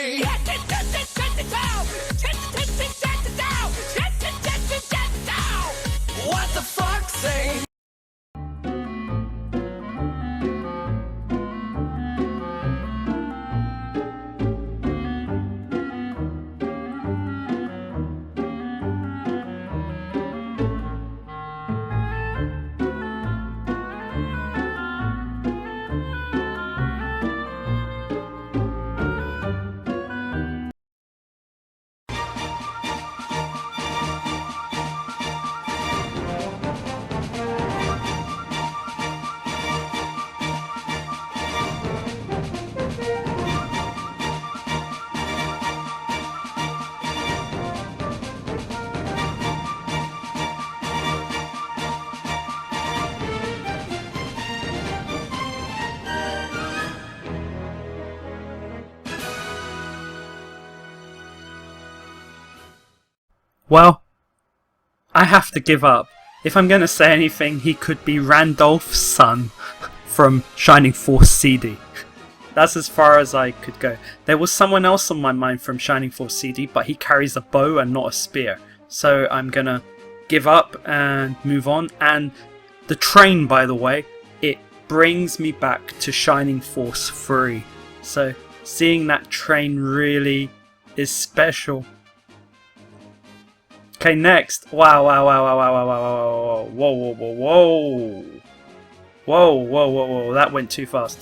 say? What the fuck say? Well, I have to give up. If I'm going to say anything, he could be Randolph's son from Shining Force CD. That's as far as I could go. There was someone else on my mind from Shining Force CD, but he carries a bow and not a spear. So I'm going to give up and move on. And the train, by the way, it brings me back to Shining Force 3. So seeing that train really is special. Okay, next. Wow. Whoa. That went too fast.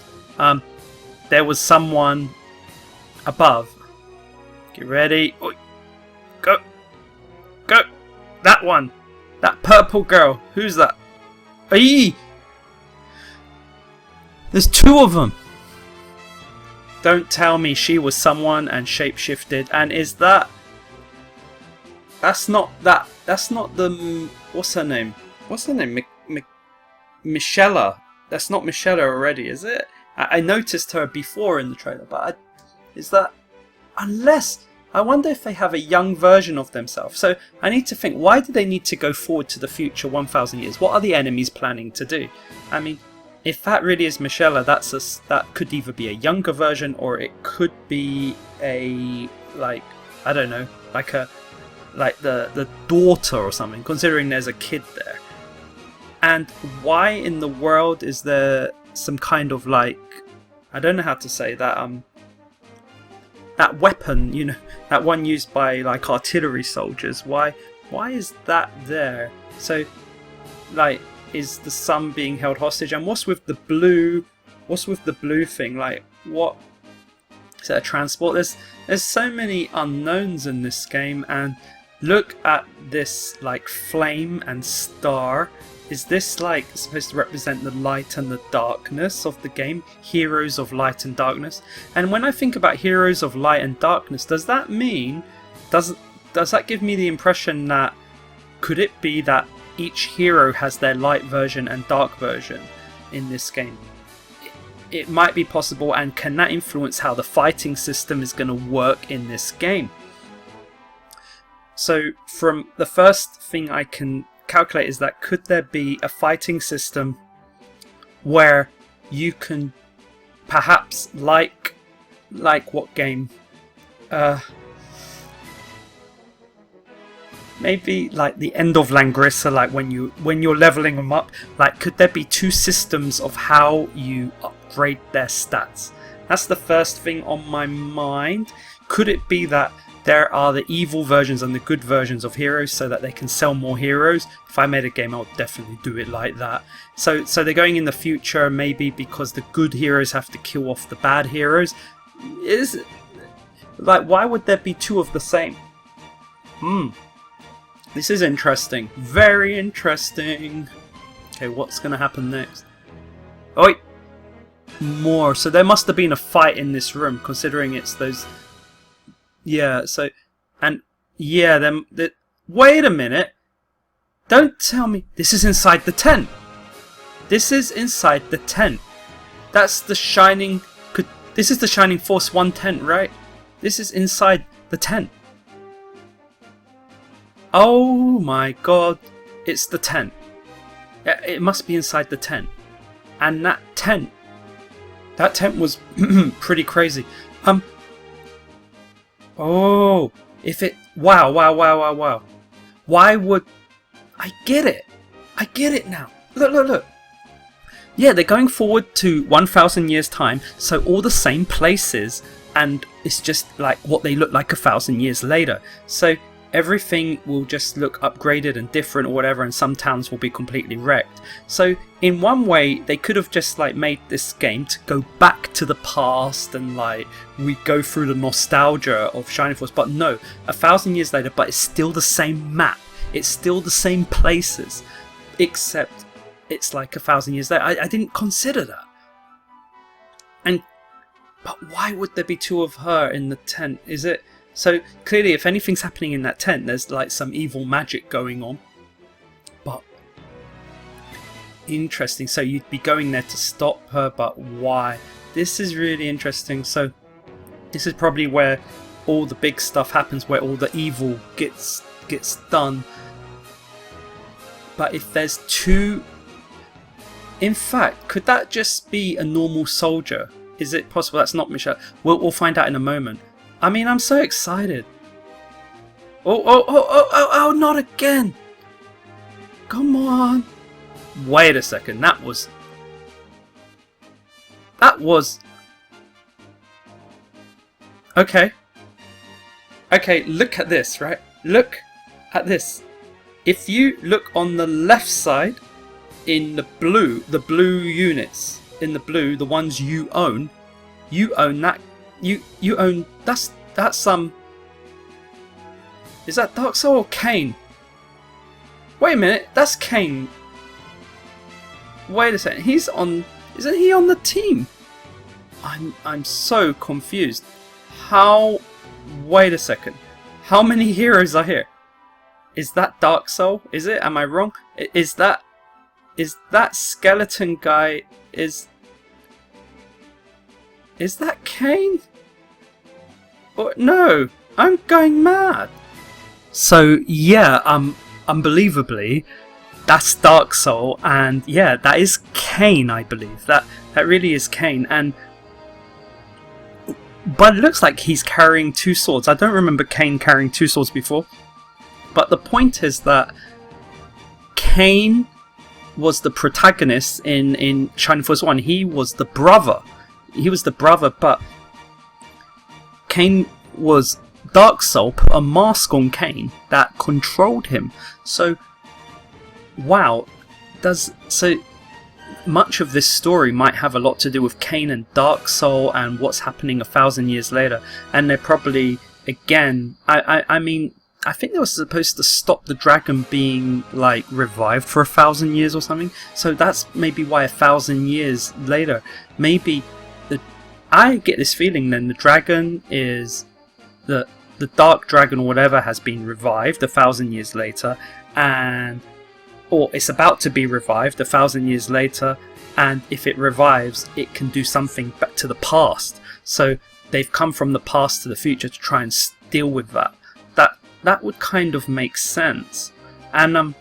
There was someone above. Get ready. Oi. Go. That one. That purple girl. Who's that? Eee! There's two of them. Don't tell me she was someone and shapeshifted. And is that... That's not the... What's her name? Michelle. That's not Michelle already, is it? I noticed her before in the trailer, but is that... Unless... I wonder if they have a young version of themselves. So I need to think, why do they need to go forward to the future 1,000 years? What are the enemies planning to do? I mean, if that really is Michelle, that could either be a younger version or it could be a, like, I don't know, like the daughter or something, considering there's a kid there. And why in the world is there some kind of, like, I don't know how to say that, that weapon, you know, that one used by like artillery soldiers, why is that there? So, like, is the sun being held hostage? And what's with the blue thing? Like, what is that, a transport? There's so many unknowns in this game. And look at this, like, flame and star. Is this, like, supposed to represent the light and the darkness of the game? Heroes of light and darkness. And when I think about heroes of light and darkness, does that mean, does that give me the impression that, could it be that each hero has their light version and dark version in this game? It might be possible, and can that influence how the fighting system is going to work in this game? So from the first thing I can calculate is that, could there be a fighting system where you can perhaps, like what game? Maybe like the End of Langrissa, like when you're leveling them up, like, could there be two systems of how you upgrade their stats? That's the first thing on my mind. Could it be that there are the evil versions and the good versions of heroes, so that they can sell more heroes? If I made a game, I would definitely do it like that. So they're going in the future, maybe because the good heroes have to kill off the bad heroes. Is, like, why would there be two of the same? This is interesting. Very interesting. Okay, what's going to happen next? Oh, wait. More. So there must have been a fight in this room, considering it's those... Yeah, so... And, yeah, then... Wait a minute! Don't tell me... This is inside the tent! This is inside the tent! That's the Shining... This is the Shining Force 1 tent, right? This is inside the tent. Oh my god, it's the tent. It must be inside the tent. And that tent was pretty crazy. Oh, if it... Wow, wow, wow, wow, wow. Why would... I get it. I get it now. Look, look, look. Yeah, they're going forward to 1,000 years time, so all the same places, and it's just like what they look like 1,000 years later. So everything will just look upgraded and different or whatever, and some towns will be completely wrecked. So in one way, they could have just like made this game to go back to the past and like we go through the nostalgia of Shining Force, but no, 1,000 years later, but it's still the same map. It's still the same places, except it's like 1,000 years later. I didn't consider that. But why would there be two of her in the tent? Is it... So clearly if anything's happening in that tent, there's like some evil magic going on. But interesting. So you'd be going there to stop her, but why? This is really interesting. So this is probably where all the big stuff happens, where all the evil gets done. But if there's two... In fact, could that just be a normal soldier? Is it possible that's not Michelle? We'll find out in a moment. I mean, I'm so excited. Oh, not again. Come on. Wait a second. That was... Okay. Okay, look at this, right? Look at this. If you look on the left side, in the blue units, in the blue, the ones you own that. You own... That's Is that Dark Soul or Kane? Wait a minute, that's Kane. Wait a second, he's on... Isn't he on the team? I'm so confused. How... Wait a second. How many heroes are here? Is that Dark Soul? Is it? Am I wrong? Is that skeleton guy... Is that Kane? Or, no, I'm going mad. So yeah, unbelievably, that's Dark Soul, and yeah, that is Kane, I believe. That really is Kane, but it looks like he's carrying two swords. I don't remember Kane carrying two swords before. But the point is that Kane was the protagonist in Shining Force 1. He was the brother. But Kane was... Dark Soul put a mask on Kane that controlled him. So, wow. So much of this story might have a lot to do with Kane and Dark Soul and what's happening 1,000 years later. And they're probably, again... I mean... I think they were supposed to stop the dragon being like revived for 1,000 years or something. So that's maybe why 1,000 years later, maybe I get this feeling then the dragon is the dark dragon or whatever has been revived 1,000 years later, or it's about to be revived 1,000 years later, and if it revives, it can do something back to the past. So they've come from the past to the future to try and deal with that. That would kind of make sense. And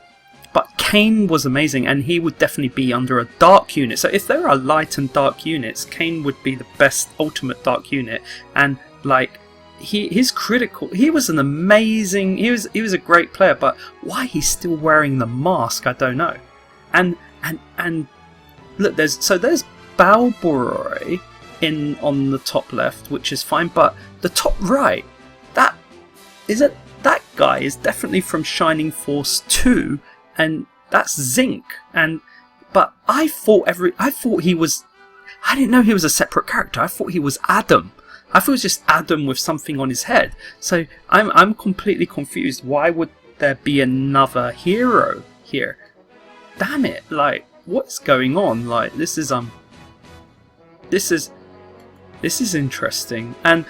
but Kane was amazing, and he would definitely be under a dark unit. So if there are light and dark units, Kane would be the best ultimate dark unit. And like his critical, he was an amazing. He was a great player, but why he's still wearing the mask, I don't know. And look, there's Balboroy on the top left, which is fine, but the top right, that guy is definitely from Shining Force 2, and that's Zinc. But I didn't know he was a separate character. I thought he was Adam. I thought it was just Adam with something on his head. So I'm completely confused. Why would there be another hero here? Damn it! Like, what's going on? Like, this is interesting, and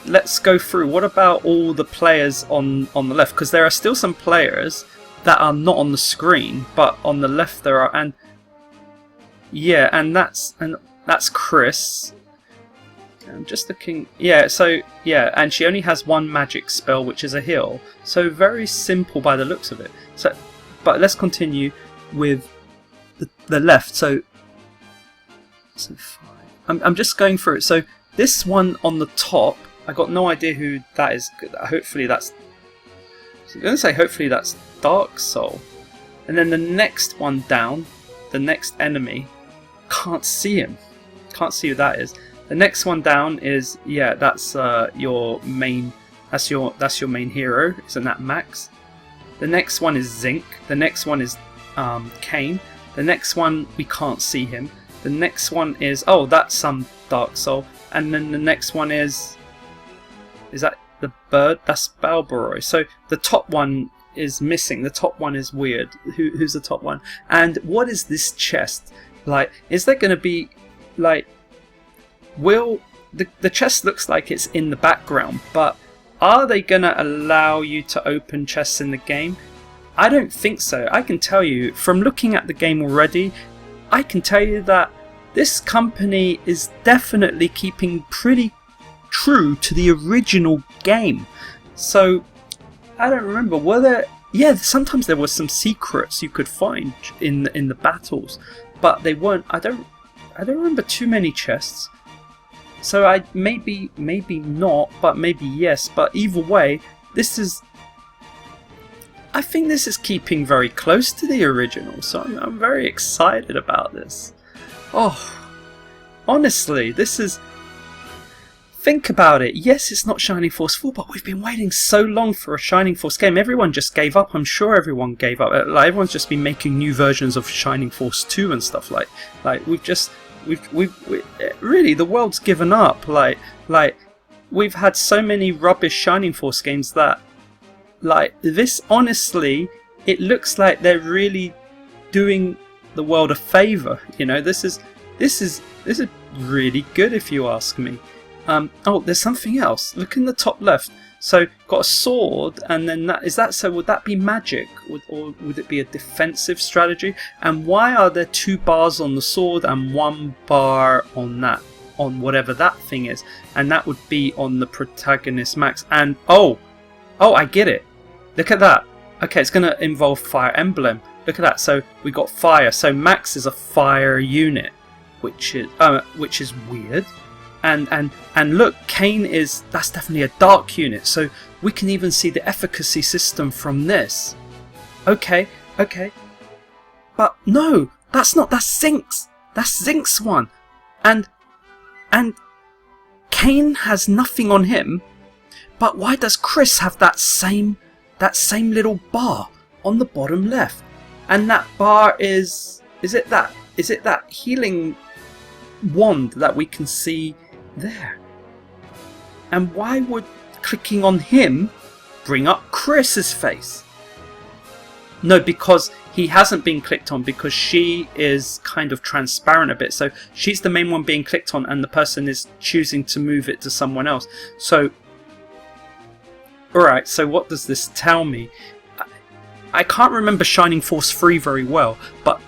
let's go through. What about all the players on the left? Because there are still some players that are not on the screen, but on the left there are, and that's Chris. I'm just looking. Yeah, so yeah, and she only has one magic spell, which is a heal. So very simple by the looks of it. So, but let's continue with the left. So I'm just going through it. So this one on the top, I got no idea who that is. Hopefully that's... I'm going to say hopefully that's Dark Soul. And then the next one down, the next enemy, can't see him. Can't see who that is. The next one down is, yeah, that's your main... That's your main hero, isn't that Max? The next one is Zinc. The next one is Kane. The next one, we can't see him. The next one is... Oh, that's some Dark Soul. And then the next one is... Is that the bird? That's Balboroy. So the top one is missing. The top one is weird. Who's the top one? And what is this chest? Like, is there going to be... Like... Will... The chest looks like it's in the background, but... Are they going to allow you to open chests in the game? I don't think so. I can tell you, from looking at the game already, I can tell you that this company is definitely keeping pretty true to the original game. So, I don't remember, were there... Yeah, sometimes there were some secrets you could find in the battles, but they weren't... I don't remember too many chests. So I maybe not, but maybe yes. But either way, this is... I think this is keeping very close to the original, so I'm very excited about this. Oh, honestly, this is... Think about it. Yes, it's not Shining Force 4, but we've been waiting so long for a Shining Force game. Everyone just gave up. I'm sure everyone gave up. Like, everyone's just been making new versions of Shining Force 2 and stuff like we've just... We've really, the world's given up. Like we've had so many rubbish Shining Force games that, like, this, honestly, it looks like they're really doing the world a favour. You know, this is really good if you ask me. Oh, there's something else. Look in the top left. So, got a sword, and then so would that be magic? Or would it be a defensive strategy? And why are there 2 bars on the sword and 1 bar on whatever that thing is? And that would be on the protagonist Max. And, oh, I get it. Look at that. Okay, it's going to involve Fire Emblem. Look at that. So, we got fire. So, Max is a fire unit, which is weird. And look, Kane that's definitely a dark unit, so we can even see the efficacy system from this. Okay. But no, that's Zinc's. That's Zinc's one. And Kane has nothing on him, but why does Chris have that same little bar on the bottom left? And that bar is it that healing wand that we can see there? And why would clicking on him bring up Chris's face? No, because he hasn't been clicked on, because she is kind of transparent a bit, so she's the main one being clicked on and the person is choosing to move it to someone else. So alright, so what does this tell me? I can't remember Shining Force 3 very well, but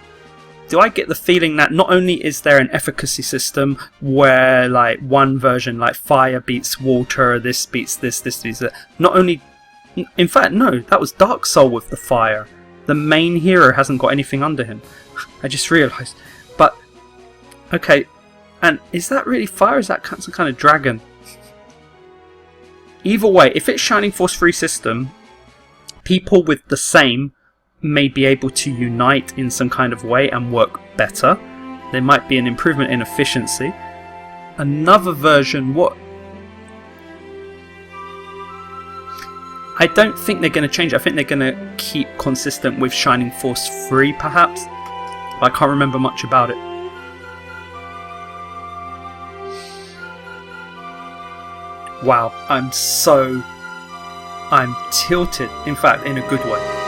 do I get the feeling that not only is there an efficacy system where, like, one version, like fire beats water, this beats this beats that, not only... In fact, no, that was Dark Soul with the fire. The main hero hasn't got anything under him. I just realised. But, okay, and is that really fire? Is that some kind of dragon? Either way, if it's Shining Force 3 system, people with the same may be able to unite in some kind of way and work better. There might be an improvement in efficiency. Another version, what... I don't think they're going to change it. I think they're going to keep consistent with Shining Force 3 perhaps. But I can't remember much about it. Wow, I'm tilted. In fact, in a good way.